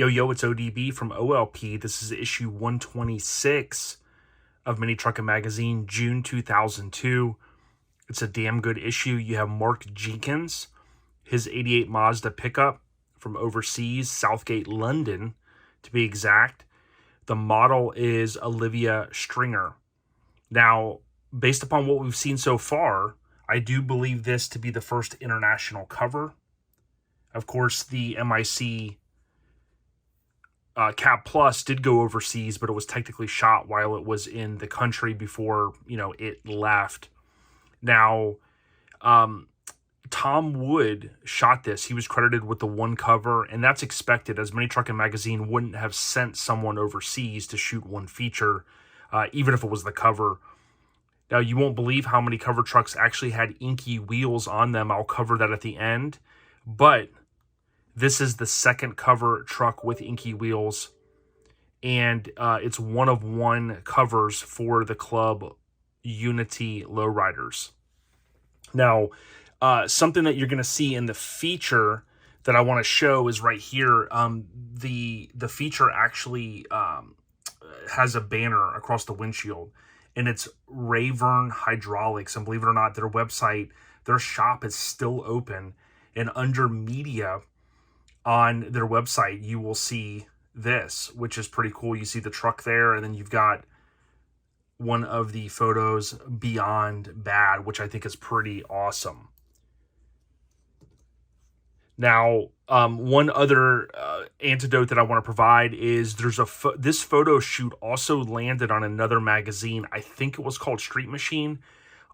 Yo, it's ODB from OLP. This is issue 126 of Mini Truckin Magazine, June 2002. It's a damn good issue. You have Mark Jenkins, his 88 Mazda pickup from overseas, Southgate, London, to be exact. The model is Olivia Stringer. Now, based upon what we've seen so far, I do believe this to be the first international cover. Of course, the MIC Cap Plus did go overseas, but it was technically shot while it was in the country before, it left. Now, Tom Wood shot this. He was credited with the one cover, and that's expected, as Mini Truckin Magazine wouldn't have sent someone overseas to shoot one feature, even if it was the cover. Now, you won't believe how many cover trucks actually had inky wheels on them. I'll cover that at the end. But this is the second cover truck with inky wheels, and it's one of one covers for the Club Unity Lowriders. Now, something that you're going to see in the feature that I want to show is right here. The feature actually has a banner across the windshield, and it's Rayvern Hydraulics. And believe it or not, their website, their shop is still open. And under media on their website, you will see this, which is pretty cool. You see the truck there, and then you've got one of the photos beyond bad, which I think is pretty awesome. Now, one other antidote that I want to provide is there's this photo shoot also landed on another magazine. I think it was called Street Machine.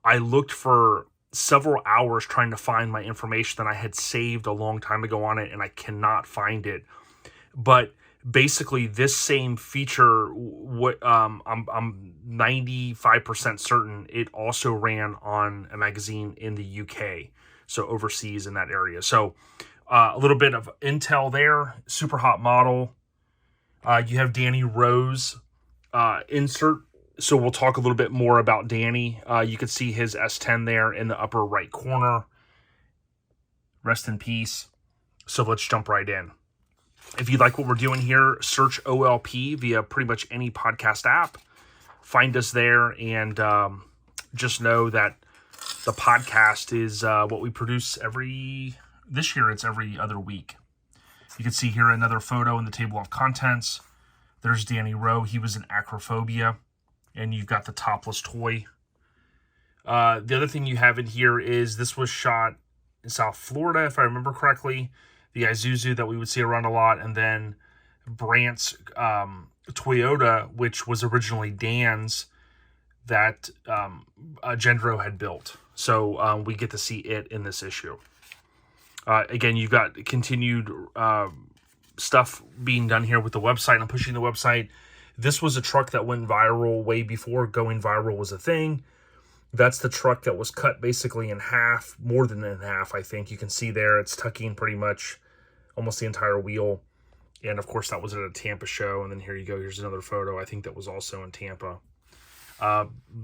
I looked for several hours trying to find my information that I had saved a long time ago on it, and I cannot find it. But basically, this same feature, I'm 95% certain it also ran on a magazine in the UK, so overseas in that area. So a little bit of intel there. Super hot model. You have Danny Rowe's insert. So we'll talk a little bit more about Danny. You can see his S-10 there in the upper right corner. Rest in peace. So let's jump right in. If you like what we're doing here, search OLP via pretty much any podcast app. Find us there, and just know that the podcast is what we produce this year, it's every other week. You can see here another photo in the table of contents. There's Danny Rowe. He was in Acrophobia. And you've got the topless toy. The other thing you have in here is this was shot in South Florida, if I remember correctly. The Isuzu that we would see around a lot. And then Brandt's Toyota, which was originally Dan's, that Gendro had built. So we get to see it in this issue. Again, you've got continued stuff being done here with the website. I'm pushing the website. This was a truck that went viral way before going viral was a thing. That's the truck that was cut basically in half, more than in half, I think. You can see there, it's tucking pretty much almost the entire wheel. And of course, that was at a Tampa show. And then here you go, here's another photo. I think that was also in Tampa.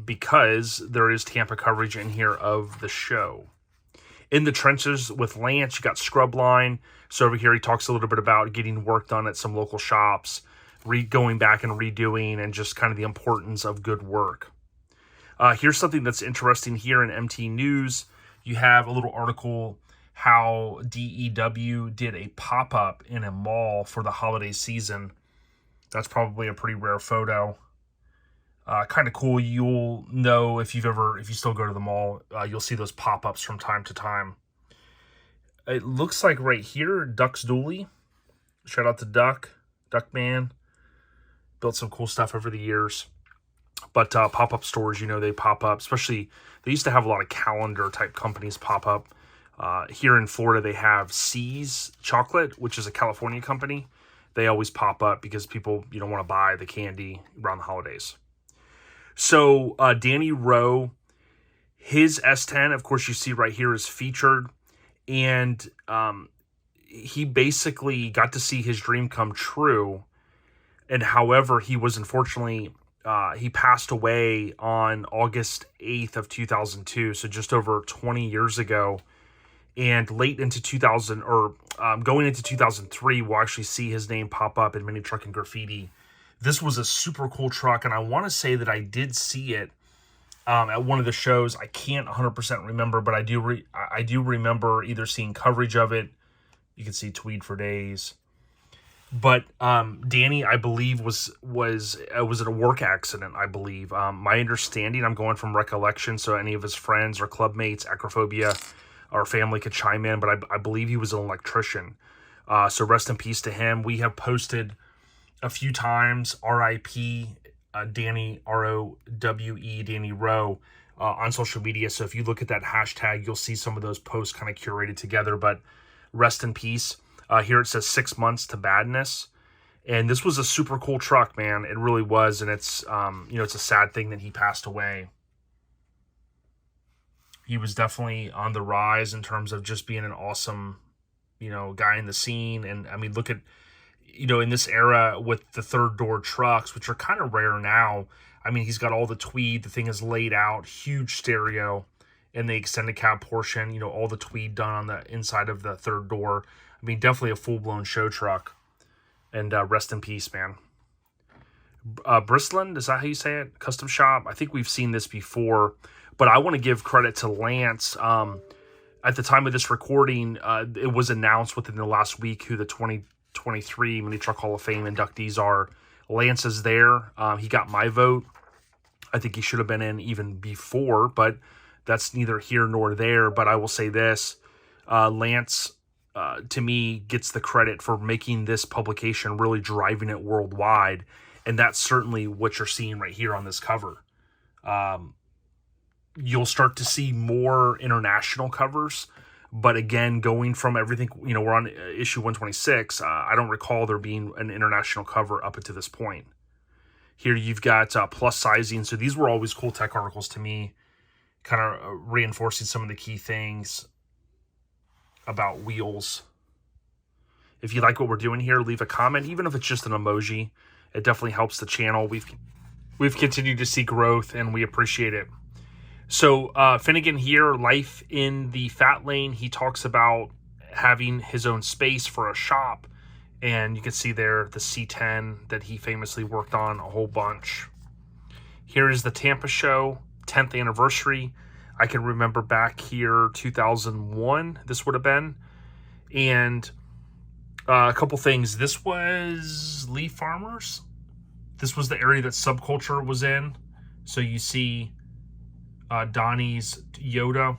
Because there is Tampa coverage in here of the show. In the trenches with Lance, you got Scrub Line. So over here, he talks a little bit about getting work done at some local shops, going back and redoing, and just kind of the importance of good work. Here's something that's interesting here in MT News. You have a little article how DEW did a pop-up in a mall for the holiday season. That's probably a pretty rare photo. Kind of cool. You'll know if you still go to the mall, you'll see those pop-ups from time to time. It looks like right here, Duck's Dually. Shout out to Duckman. Built some cool stuff over the years. But pop-up stores, they pop up. Especially, they used to have a lot of calendar-type companies pop up. Here in Florida, they have C's Chocolate, which is a California company. They always pop up because people, want to buy the candy around the holidays. So, Danny Rowe, his S-10, of course, you see right here is featured. And he basically got to see his dream come true. And however, he was unfortunately, he passed away on August 8th of 2002. So just over 20 years ago. And late into going into 2003, we'll actually see his name pop up in many Truckin Graffiti. This was a super cool truck, and I want to say that I did see it at one of the shows. I can't 100% remember, but I do remember either seeing coverage of it. You can see Tweed for days. But Danny, I believe, was at a work accident, I believe. My understanding, I'm going from recollection, so any of his friends or club mates, Acrophobia, or family could chime in, but I believe he was an electrician. So rest in peace to him. We have posted a few times, R.I.P. Danny, R-O-W-E, Danny Rowe, on social media. So if you look at that hashtag, you'll see some of those posts kind of curated together, but rest in peace. Here it says 6 months to badness. And this was a super cool truck, man. It really was. And it's, it's a sad thing that he passed away. He was definitely on the rise in terms of just being an awesome, guy in the scene. And I mean, look at, in this era with the third door trucks, which are kind of rare now. I mean, he's got all the tweed. The thing is laid out, huge stereo in the extended cab portion, all the tweed done on the inside of the third door. I mean, definitely a full-blown show truck. And rest in peace, man. Bristland, is that how you say it? Custom Shop. I think we've seen this before. But I want to give credit to Lance. At the time of this recording, it was announced within the last week who the 2023 Mini Truck Hall of Fame inductees are. Lance is there. He got my vote. I think he should have been in even before, but that's neither here nor there. But I will say this. Lance... to me, gets the credit for making this publication, really driving it worldwide. And that's certainly what you're seeing right here on this cover. You'll start to see more international covers. But again, going from everything, we're on issue 126. I don't recall there being an international cover up until this point. Here you've got plus sizing. So these were always cool tech articles to me, kind of reinforcing some of the key things about wheels. If you like what we're doing here, leave a comment, even if it's just an emoji. It definitely helps the channel. We've continued to see growth, and we appreciate it. So Finnegan here, life in the fat lane. He talks about having his own space for a shop, and you can see there the C10 that he famously worked on a whole bunch. Here is the Tampa show, 10th anniversary. I can remember back here, 2001, this would have been. And a couple things. This was Lee Farmers. This was the area that Subculture was in. So you see Donnie's Yoda.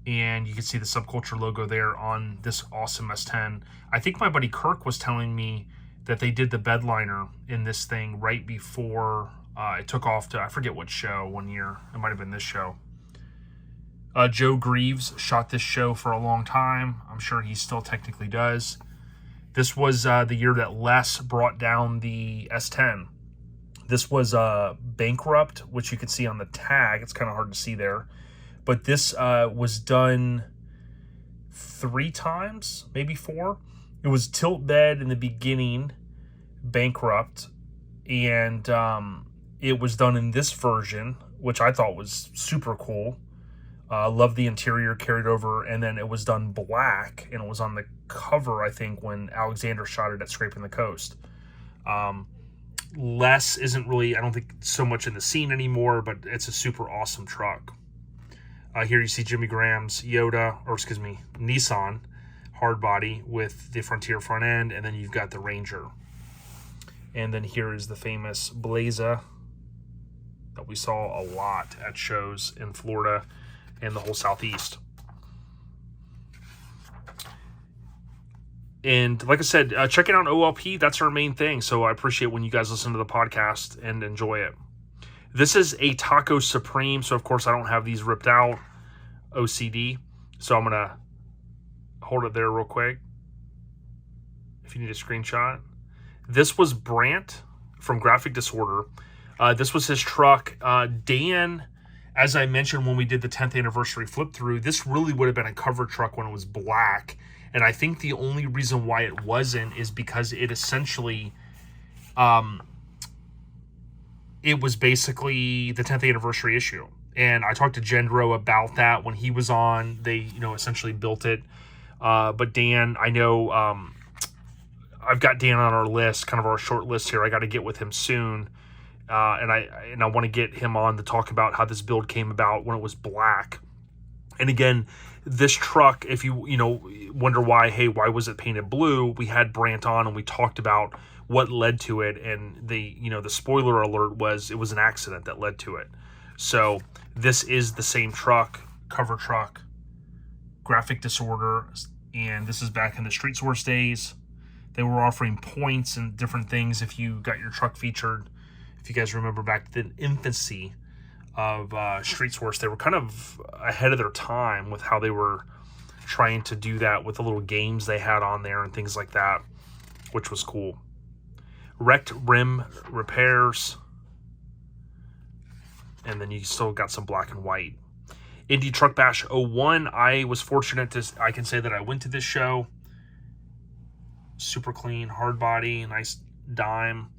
And you can see the Subculture logo there on this awesome S10. I think my buddy Kirk was telling me that they did the bed liner in this thing right before it took off to, I forget what show, one year. It might have been this show. Joe Greaves shot this show for a long time. I'm sure he still technically does. This was the year that Les brought down the S10. This was Bankrupt, which you can see on the tag. It's kind of hard to see there. But this was done 3 times, maybe 4. It was Tilt Bed in the beginning, Bankrupt, and it was done in this version, which I thought was super cool. Love the interior, carried over, and then it was done black, and it was on the cover, I think, when Alexander shot it at Scraping the Coast. Les isn't really, I don't think, so much in the scene anymore, but it's a super awesome truck. Here you see Jimmy Graham's Nissan Hardbody with the Frontier front end, and then you've got the Ranger. And then here is the famous Blaza that we saw a lot at shows in Florida and the whole Southeast. And like I said, checking out OLP, that's our main thing. So I appreciate when you guys listen to the podcast and enjoy it. This is a Taco Supreme. So, of course, I don't have these ripped out. OCD. So I'm going to hold it there real quick if you need a screenshot. This was Brandt from Graphic Disorder. This was his truck. Dan, as I mentioned when we did the 10th anniversary flip through, this really would have been a cover truck when it was black. And I think the only reason why it wasn't is because it essentially, it was basically the 10th anniversary issue. And I talked to Gendro about that when he was on. They, essentially built it. But Dan, I know I've got Dan on our list, kind of our short list here. I got to get with him soon. And I want to get him on to talk about how this build came about when it was black. And again, this truck, if you wonder why was it painted blue? We had Brandt on and we talked about what led to it, and the spoiler alert was it was an accident that led to it. So this is the same truck, cover truck, graphic disorder, and this is back in the Street Source days. They were offering points and different things if you got your truck featured. If you guys remember back the infancy of Street Source, they were kind of ahead of their time with how they were trying to do that with the little games they had on there and things like that, which was cool. Wrecked rim repairs, and then you still got some black and white. Indy Truck Bash 01, I was fortunate I can say that I went to this show. Super clean, hard body, nice dime.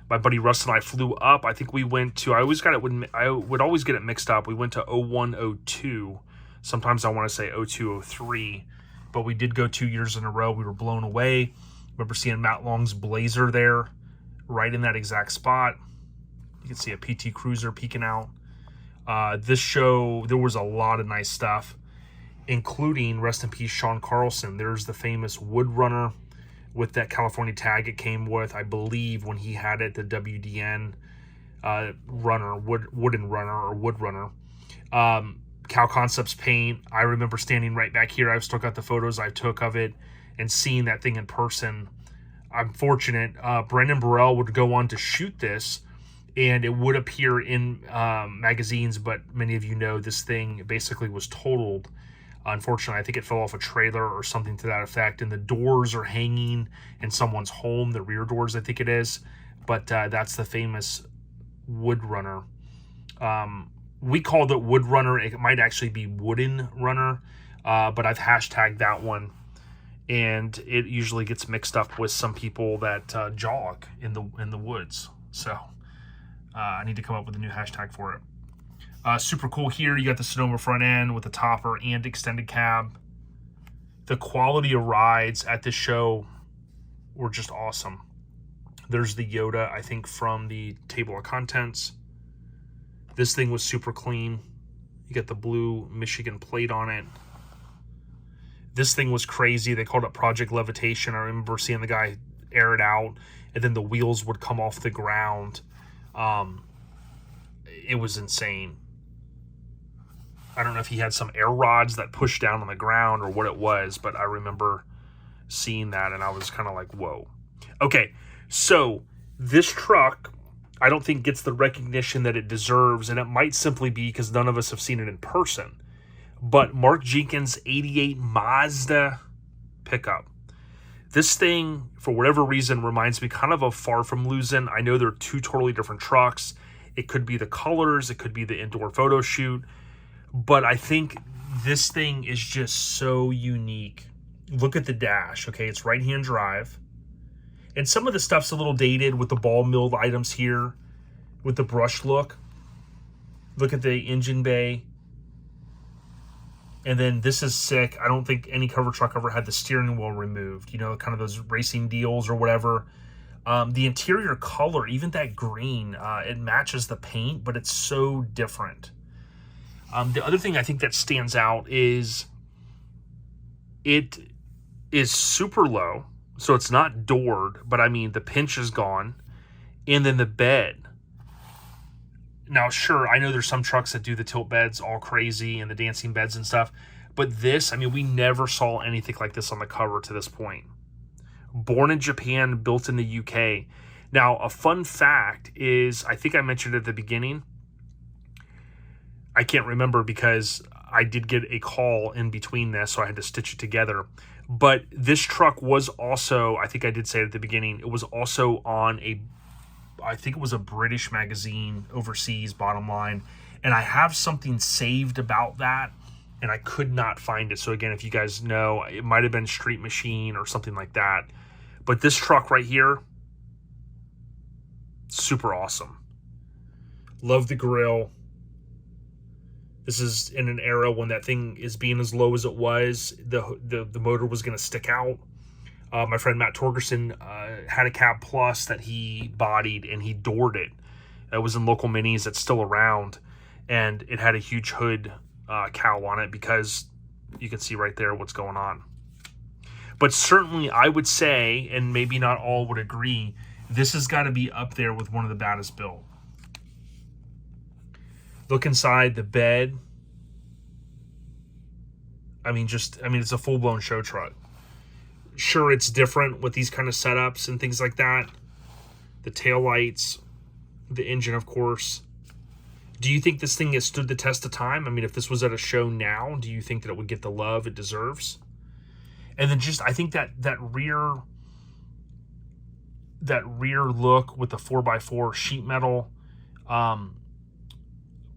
My buddy Russ and I flew up. I think we went to, I would always get it mixed up. We went to 01, 02. Sometimes I want to say 02, 03. But we did go 2 years in a row. We were blown away. Remember seeing Matt Long's Blazer there, right in that exact spot. You can see a PT Cruiser peeking out. This show, there was a lot of nice stuff, including, rest in peace, Sean Carlson. There's the famous Wood Runner with that California tag it came with, I believe, when he had it, the WDN runner, wooden runner or wood runner. Kal Koncepts paint. I remember standing right back here. I've still got the photos I took of it and seeing that thing in person. I'm fortunate. Brendan Burrell would go on to shoot this, and it would appear in magazines, but many of you know this thing basically was totaled. Unfortunately, I think it fell off a trailer or something to that effect, and the doors are hanging in someone's home, the rear doors, I think it is. But that's the famous Wood Runner. We called it Wood Runner. It might actually be Wooden Runner, but I've hashtagged that one, and it usually gets mixed up with some people that jog in the woods. So I need to come up with a new hashtag for it. Super cool here. You got the Sonoma front end with the topper and extended cab. The quality of rides at this show were just awesome. There's the Yoda, I think, from the table of contents. This thing was super clean. You got the blue Michigan plate on it. This thing was crazy. They called it Project Levitation. I remember seeing the guy air it out, and then the wheels would come off the ground. It was insane. I don't know if he had some air rods that pushed down on the ground or what it was, but I remember seeing that, and I was kind of like, whoa. Okay, so this truck, I don't think gets the recognition that it deserves, and it might simply be because none of us have seen it in person. But Mark Jenkins' 88 Mazda pickup. This thing, for whatever reason, reminds me kind of Far From Losing. I know they're two totally different trucks. It could be the colors. It could be the indoor photo shoot. But I think this thing is just so unique. Look at the dash, okay? It's right-hand drive. And some of the stuff's a little dated with the ball milled items here with the brush look. Look at the engine bay. And then this is sick. I don't think any cover truck ever had the steering wheel removed. You know, kind of those racing deals or whatever. The interior color, even that green, it matches the paint, but it's so different. The other thing I think that stands out is it is super low, so it's not doored, but I mean the pinch is gone, and then the bed. Now, sure, I know there's some trucks that do the tilt beds all crazy and the dancing beds and stuff, but this, I mean, we never saw anything like this on the cover to this point. Born in Japan, built in the UK. Now, a fun fact is, I think I mentioned at the beginning, I can't remember because I did get a call in between this, so I had to stitch it together. But this truck was also, I think I did say it at the beginning, it was also on I think it was a British magazine overseas, bottom line. And I have something saved about that, and I could not find it. So again, if you guys know, it might have been Street Machine or something like that. But this truck right here, super awesome. Love the grill. This is in an era when that thing is being as low as it was. The motor was going to stick out. My friend Matt Torgerson had a Cab Plus that he bodied, and he doored it. It was in local minis. It's still around, and it had a huge hood cowl on it, because you can see right there what's going on. But certainly I would say, and maybe not all would agree, this has got to be up there with one of the baddest built. Look inside the bed. I mean, it's a full-blown show truck. Sure, it's different with these kind of setups and things like that. The taillights, the engine, of course. Do you think this thing has stood the test of time? I mean, if this was at a show now, do you think that it would get the love it deserves? And then I think that rear look with the 4x4 sheet metal,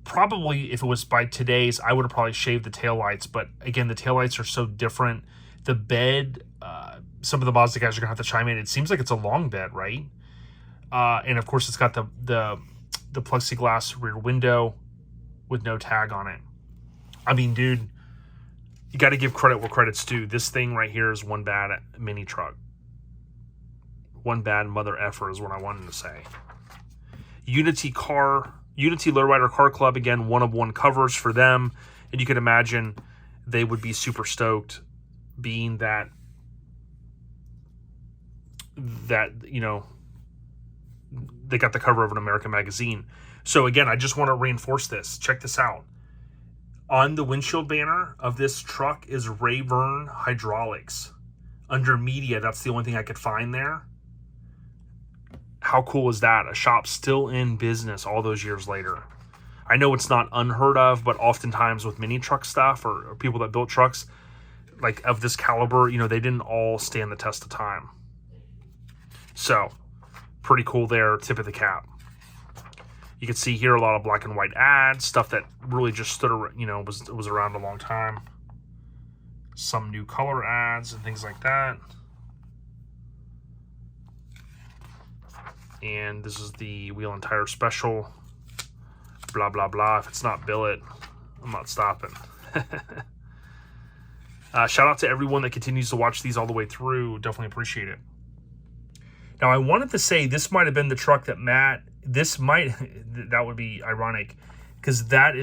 probably if it was by today's, I would have probably shaved the taillights. But again, the taillights are so different. The bed, some of the Mazda guys are gonna have to chime in. It seems like it's a long bed, right? And of course, it's got the plexiglass rear window with no tag on it. I mean, dude, you got to give credit where credit's due. This thing right here is one bad mini truck. One bad mother effer is what I wanted to say. Unity Lowrider Car Club, again, 1-of-1 covers for them. And you can imagine they would be super stoked, being that you know, they got the cover of an American magazine. So again, I just want to reinforce this. Check this out. On the windshield banner of this truck is Rayburn Hydraulics. Under media, that's the only thing I could find there. How cool is that? A shop still in business all those years later. I know it's not unheard of, but oftentimes with mini truck stuff or people that built trucks like of this caliber, you know, they didn't all stand the test of time. So, pretty cool there, tip of the cap. You can see here a lot of black and white ads, stuff that really just stood, you know, was around a long time. Some new color ads and things like that. And this is the wheel and tire special. Blah, blah, blah. If it's not billet, I'm not stopping. Shout out to everyone that continues to watch these all the way through. Definitely appreciate it. Now, I wanted to say this might have been the truck that Matt... that would be ironic, because that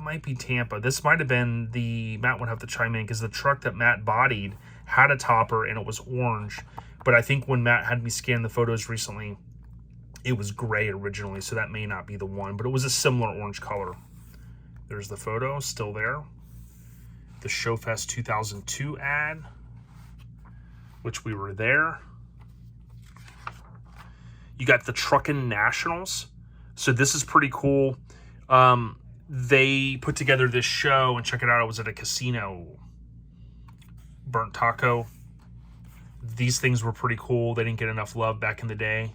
might be Tampa. This might have been Matt would have to chime in, because the truck that Matt bodied had a topper and it was orange. But I think when Matt had me scan the photos recently, it was gray originally, so that may not be the one, but it was a similar orange color. There's the photo, still there. The Showfest 2002 ad, which we were there. You got the Truckin Nationals. So this is pretty cool. They put together this show, and check it out. It was at a casino. Burnt taco. These things were pretty cool. They didn't get enough love back in the day.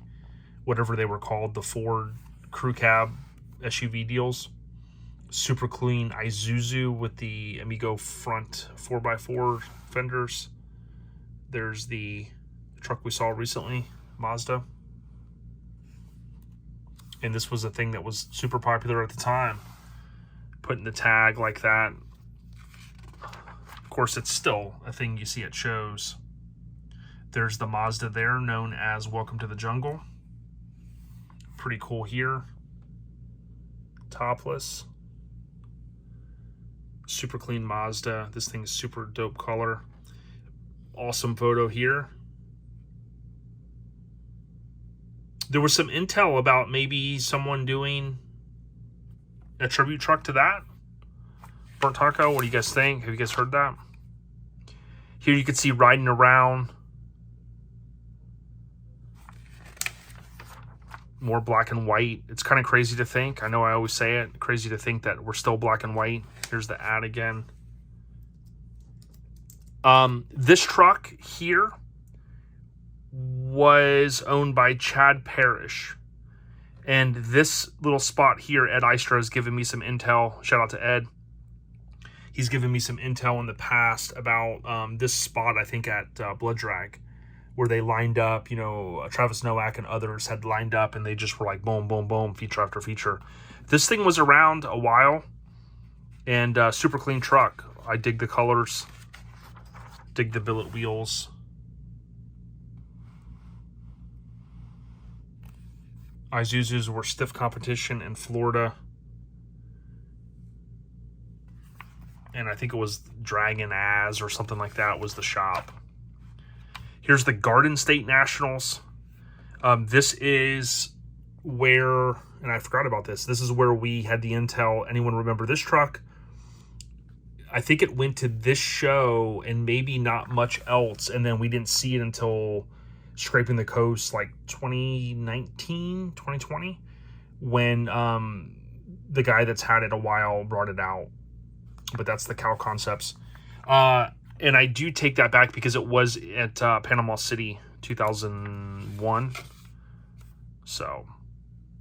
Whatever they were called, the Ford crew cab SUV deals. Super clean Isuzu with the Amigo front 4x4 fenders. There's the truck we saw recently, Mazda. And this was a thing that was super popular at the time. Putting the tag like that. Of course, it's still a thing you see at shows. There's the Mazda there, known as Welcome to the Jungle. Pretty cool here. Topless. Super clean Mazda. This thing is super dope color. Awesome photo here. There was some intel about maybe someone doing a tribute truck to that. Burnt taco, what do you guys think? Have you guys heard that? Here you can see riding around. More black and white. It's kind of crazy to think. I know I always say it. Crazy to think that we're still black and white. Here's the ad again. This truck here was owned by Chad Parrish. And this little spot here, Ed Istra has given me some intel. Shout out to Ed. He's given me some intel in the past about this spot, I think, at Blood Drag. where they lined up, you know, Travis Nowak and others had lined up, and they just were like boom, boom, boom, feature after feature. This thing was around a while, and super clean truck. I dig the colors, dig the billet wheels. Isuzus were stiff competition in Florida. And I think it was Dragon As or something like that was the shop. Here's the Garden State Nationals. This is where, and I forgot about this, this is where we had the intel. Anyone remember this truck? I think it went to this show and maybe not much else. And then we didn't see it until Scraping the Coast, like 2019, 2020, when the guy that's had it a while brought it out. But that's the Kal Koncepts. And I do take that back because it was at Panama City 2001. So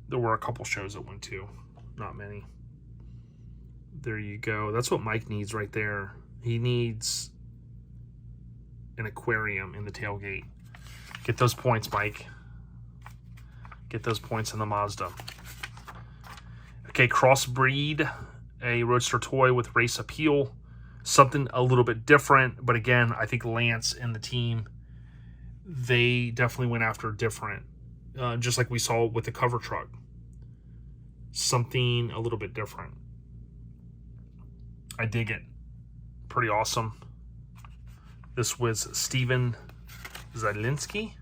there were a couple shows it went to. Not many. There you go. That's what Mike needs right there. He needs an aquarium in the tailgate. Get those points, Mike. Get those points in the Mazda. Okay, Crossbreed. A roadster toy with race appeal. Something a little bit different. But again, I think Lance and the team, they definitely went after different. Just like we saw with the cover truck. Something a little bit different. I dig it. Pretty awesome. This was Steven Zielinski.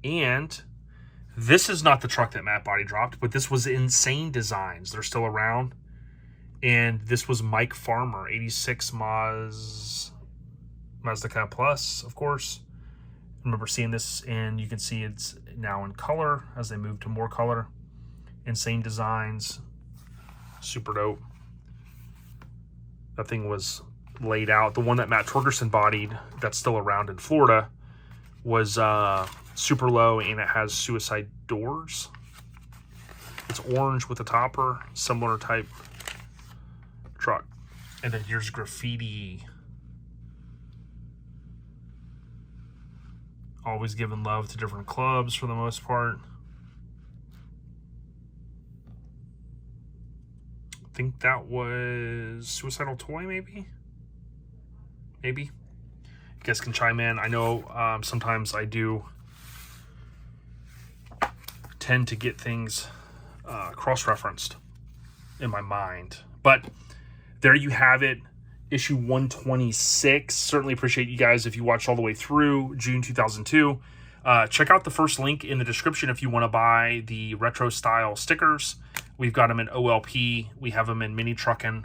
And this is not the truck that Matt body dropped, but this was Insane Designs. They're still around. And this was Mike Farmer, 86 Mazda Plus, of course. I remember seeing this, and you can see it's now in color as they move to more color. Insane Designs. Super dope. That thing was laid out. The one that Matt Torgerson bodied that's still around in Florida was super low, and it has suicide doors. It's orange with a topper, similar type truck. And then here's Graffiti. Always giving love to different clubs for the most part. I think that was Suicidal Toy, maybe? Maybe. You guys can chime in. I know sometimes I do tend to get things cross-referenced in my mind. But there you have it. Issue 126. Certainly appreciate you guys if you watched all the way through June 2002. Check out the first link in the description if you want to buy the retro style stickers. We've got them in OLP. We have them in Mini Truckin.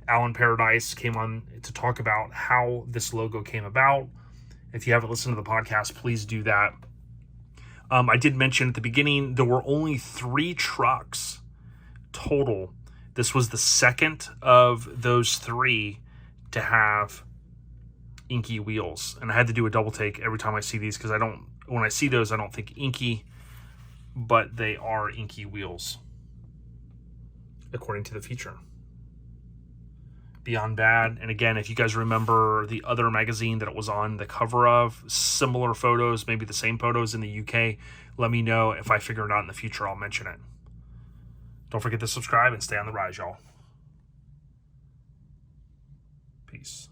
Alan Paradise came on to talk about how this logo came about. If you haven't listened to the podcast, please do that. I did mention at the beginning there were only 3 trucks total. This was the second of those 3 to have inky wheels. And I had to do a double take every time I see these because when I see those, I don't think inky, but they are inky wheels, according to the feature. Beyond Bad. And again, if you guys remember the other magazine that it was on the cover of, similar photos, maybe the same photos in the UK, let me know. If I figure it out in the future, I'll mention it. Don't forget to subscribe and stay on the rise, y'all. Peace.